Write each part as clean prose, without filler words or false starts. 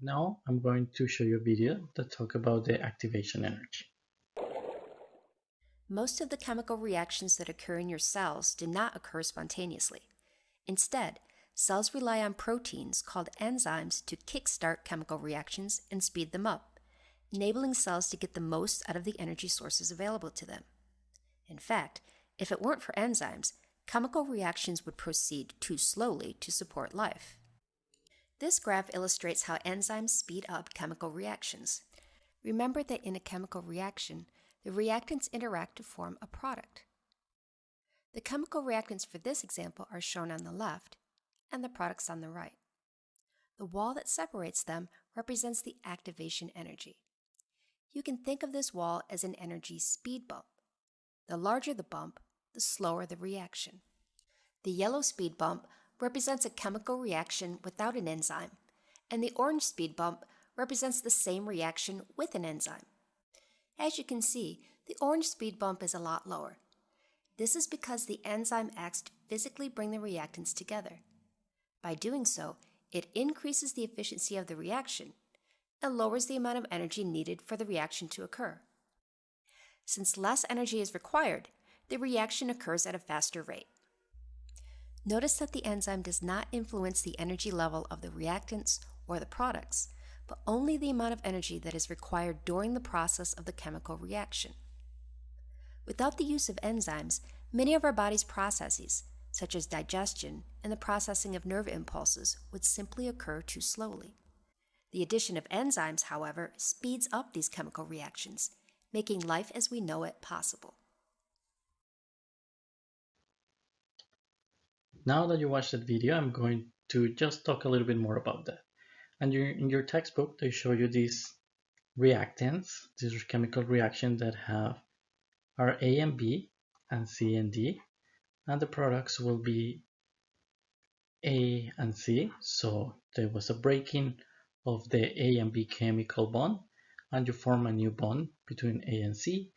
Now I'm going to show you a video that talks about the activation energy. Most of the chemical reactions that occur in your cells do not occur spontaneously. Instead, cells rely on proteins called enzymes to kickstart chemical reactions and speed them up, enabling cells to get the most out of the energy sources available to them. In fact, if it weren't for enzymes, chemical reactions would proceed too slowly to support life. This graph illustrates how enzymes speed up chemical reactions. Remember that in a chemical reaction, the reactants interact to form a product. The chemical reactants for this example are shown on the left, and the products on the right. The wall that separates them represents the activation energy. You can think of this wall as an energy speed bump. The larger the bump, the slower the reaction. The yellow speed bump represents a chemical reaction without an enzyme, and the orange speed bump represents the same reaction with an enzyme. As you can see, the orange speed bump is a lot lower. This is because the enzyme acts to physically bring the reactants together. By doing so, it increases the efficiency of the reaction and lowers the amount of energy needed for the reaction to occur. Since less energy is required, the reaction occurs at a faster rate. Notice that the enzyme does not influence the energy level of the reactants or the products, but only the amount of energy that is required during the process of the chemical reaction. Without the use of enzymes, many of our body's processes, such as digestion and the processing of nerve impulses, would simply occur too slowly. The addition of enzymes, however, speeds up these chemical reactions, making life as we know it possible. Now that you watched that video, I'm going to just talk a little bit more about that. And in your textbook, they show you these reactants, these chemical reactions that are A and B and C and D, and the products will be A and C. So there was a breaking of the A and B chemical bond, and you form a new bond between A and C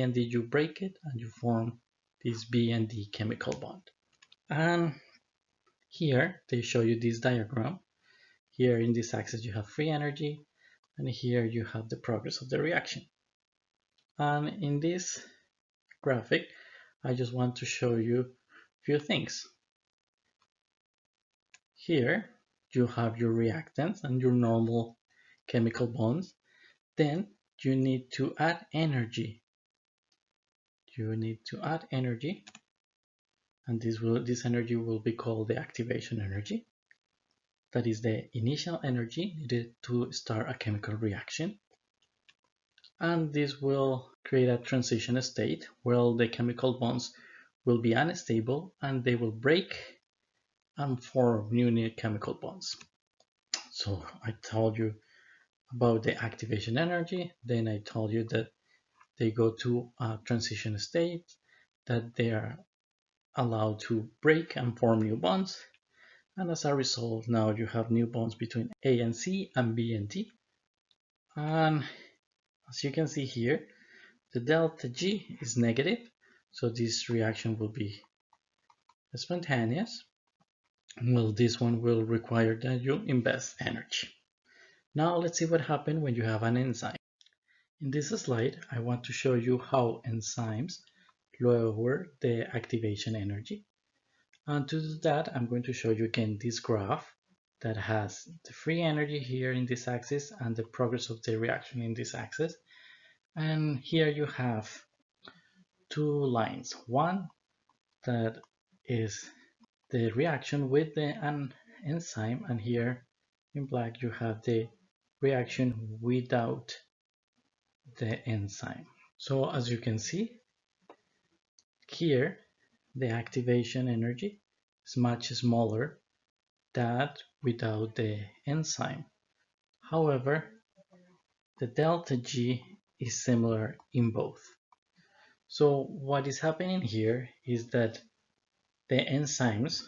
and D you break it and you form this B and D chemical bond. And here they show you this diagram. Here in this axis you have free energy, and here you have the progress of the reaction. And in this graphic, I just want to show you a few things. Here you have your reactants and your normal chemical bonds. Then you need to add energy. And this energy will be called the activation energy. That is the initial energy needed to start a chemical reaction. And this will create a transition state where the chemical bonds will be unstable and they will break and form new chemical bonds. So I told you about the activation energy, then I told you that they go to a transition state, that they are allowed to break and form new bonds, and as a result now you have new bonds between A and C and B and D. And as you can see here, the delta G is negative, so this reaction will be spontaneous. Well, this one will require that you invest energy. Now let's see what happens when you have an enzyme. In this slide, I want to show you how enzymes lower the activation energy. And to do that, I'm going to show you again this graph that has the free energy here in this axis and the progress of the reaction in this axis. And here you have two lines. One that is the reaction with an enzyme, and here in black you have the reaction without the enzyme. So as you can see here, the activation energy is much smaller than without the enzyme. However, the delta G is similar in both. So what is happening here is that the enzymes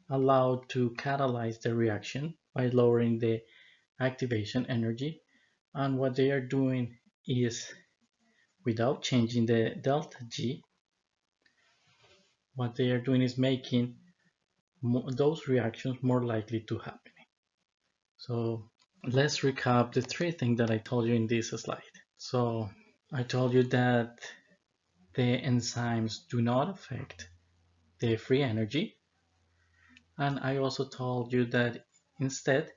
allow to catalyze the reaction by lowering the activation energy, and what they are doing is, without changing the delta G, what they are doing is making those reactions more likely to happen. So let's recap the three things that I told you in this slide. So I told you that the enzymes do not affect the free energy, and I also told you that instead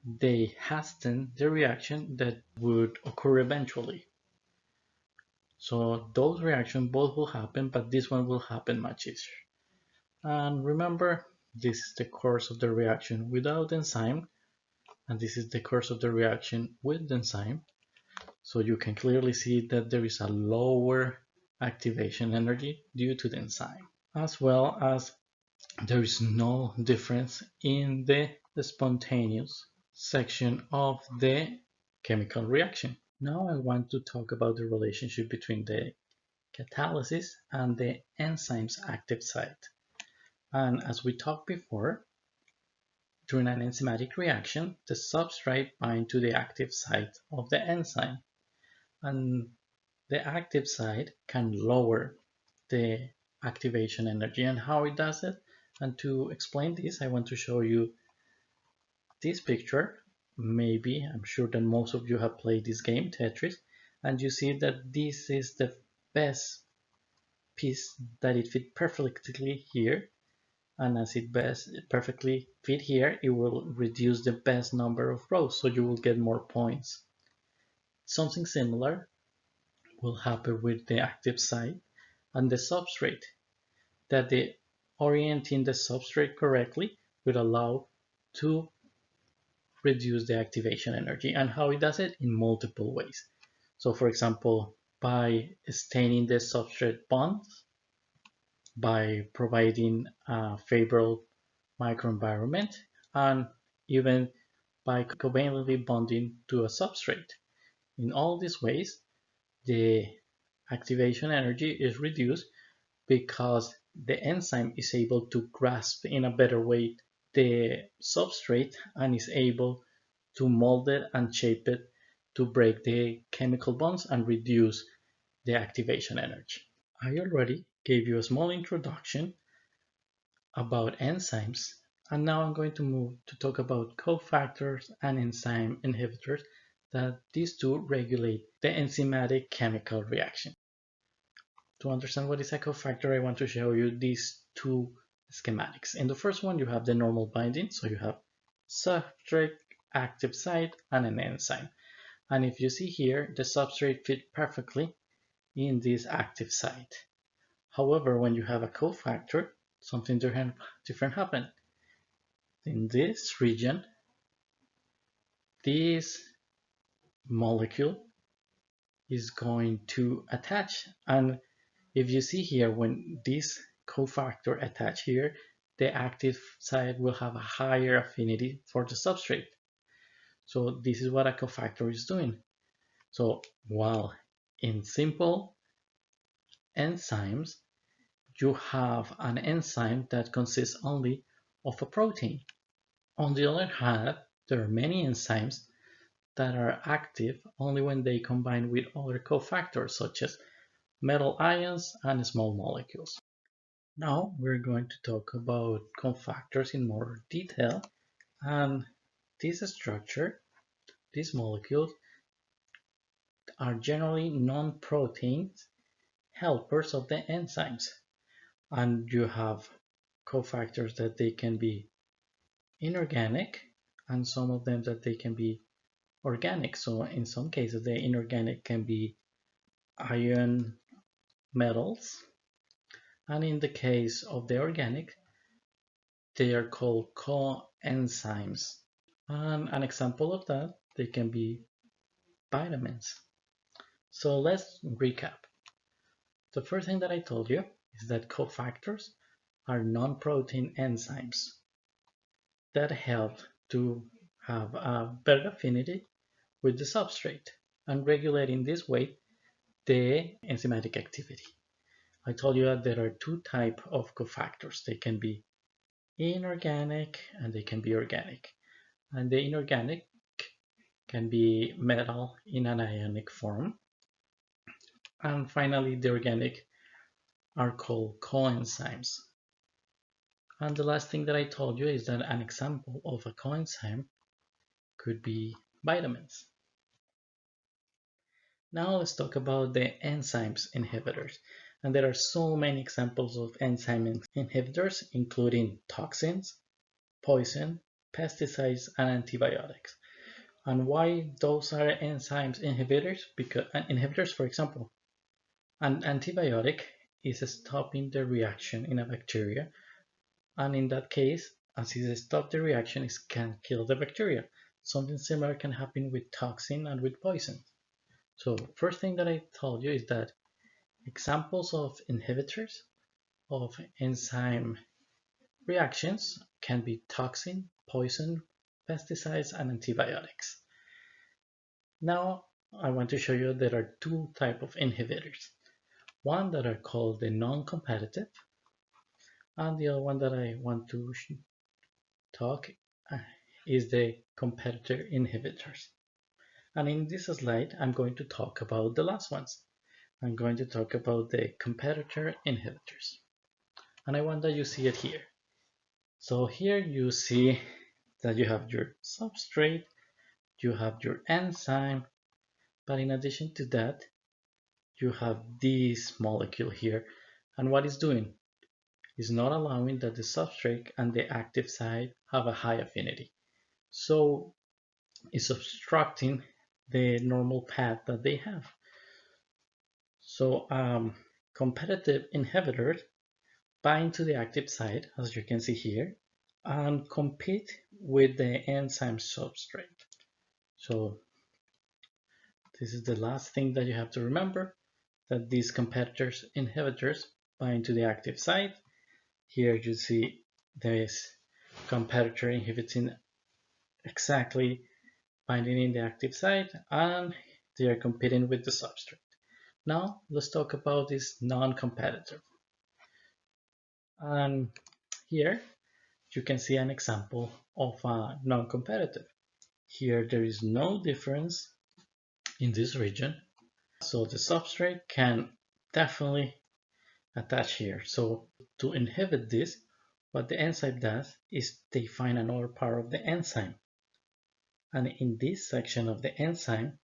they hasten the reaction that would occur eventually. So those reactions both will happen, but this one will happen much easier. And remember, this is the course of the reaction without enzyme, and this is the course of the reaction with the enzyme. So you can clearly see that there is a lower activation energy due to the enzyme, as well as there is no difference in the spontaneous section of the chemical reaction. Now I want to talk about the relationship between the catalysis and the enzyme's active site. And as we talked before, during an enzymatic reaction, the substrate binds to the active site of the enzyme, and the active site can lower the activation energy. And how it does it? And to explain this, I want to show you this picture. Maybe, I'm sure that most of you have played this game, Tetris, and you see that this is the best piece that it fit perfectly here, and as it best perfectly fit here, it will reduce the best number of rows, so you will get more points. Something similar will happen with the active site and the substrate, that the orienting the substrate correctly will allow to reduce the activation energy. And how it does it? In multiple ways. So for example, by staining the substrate bonds, by providing a favorable microenvironment, and even by covalently bonding to a substrate. In all these ways, the activation energy is reduced because the enzyme is able to grasp in a better way the substrate and is able to mold it and shape it to break the chemical bonds and reduce the activation energy. I already gave you a small introduction about enzymes, and now I'm going to move to talk about cofactors and enzyme inhibitors, that these two regulate the enzymatic chemical reaction. To understand what is a cofactor, I want to show you these two schematics. In the first one, you have the normal binding, so you have substrate, active site, and an enzyme. And if you see here, the substrate fit perfectly in this active site. However, when you have a cofactor, something different happens. In this region, this molecule is going to attach, and if you see here, when this cofactor attach here, the active site will have a higher affinity for the substrate. So this is what a cofactor is doing. So while in simple enzymes, you have an enzyme that consists only of a protein. On the other hand, there are many enzymes that are active only when they combine with other cofactors, such as metal ions and small molecules. Now we're going to talk about cofactors in more detail, and this structure, these molecules, are generally non-protein helpers of the enzymes. And you have cofactors that they can be inorganic, and some of them that they can be organic. So in some cases, the inorganic can be ion metals, and in the case of the organic, they are called coenzymes. And an example of that, they can be vitamins. So let's recap. The first thing that I told you is that cofactors are non-protein enzymes that help to have a better affinity with the substrate and regulate in this way the enzymatic activity. I told you that there are two types of cofactors. They can be inorganic and they can be organic. And the inorganic can be metal in an ionic form. And finally, the organic are called coenzymes. And the last thing that I told you is that an example of a coenzyme could be vitamins. Now let's talk about the enzymes inhibitors. And there are so many examples of enzyme inhibitors, including toxins, poison, pesticides, and antibiotics. And why those are enzymes inhibitors? Because inhibitors, for example, an antibiotic is stopping the reaction in a bacteria, and in that case, as it stops the reaction, it can kill the bacteria. Something similar can happen with toxin and with poison. So first thing that I told you is that examples of inhibitors of enzyme reactions can be toxin, poison, pesticides, and antibiotics. Now I want to show you there are two types of inhibitors. One that are called the non-competitive, and the other one that I want to talk is the competitor inhibitors. And in this slide, I'm going to talk about the last ones. I'm going to talk about the competitor inhibitors. And I want that you see it here. So here you see that you have your substrate, you have your enzyme, but in addition to that, you have this molecule here. And what it's doing is not allowing that the substrate and the active site have a high affinity. So it's obstructing the normal path that they have. So competitive inhibitors bind to the active site, as you can see here, and compete with the enzyme substrate. So this is the last thing that you have to remember, that these competitors inhibitors bind to the active site. Here you see this competitor inhibiting exactly binding in the active site, and they are competing with the substrate. Now let's talk about this non-competitive. And here you can see an example of a non-competitive. Here there is no difference in this region, so the substrate can definitely attach here. So to inhibit this, what the enzyme does is they find another part of the enzyme. And in this section of the enzyme,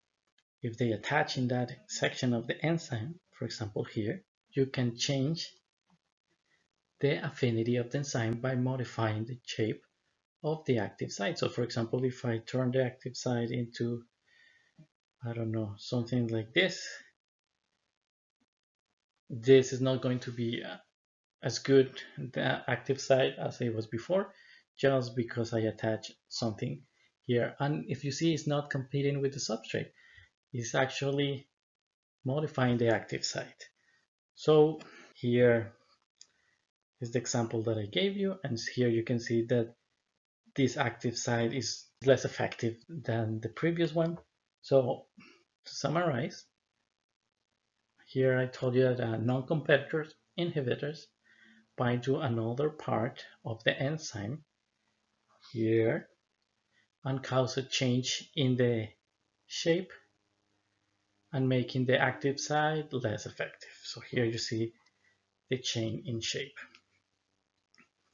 if they attach in that section of the enzyme, for example here, you can change the affinity of the enzyme by modifying the shape of the active site. So for example, if I turn the active site into, I don't know, something like this is not going to be as good the active site as it was before, just because I attach something here. And if you see, it's not competing with the substrate, it's actually modifying the active site. So here is the example that I gave you, and here you can see that this active site is less effective than the previous one. So to summarize, here I told you that non-competitors inhibitors bind to another part of the enzyme here and cause a change in the shape and making the active site less effective. So here you see the change in shape.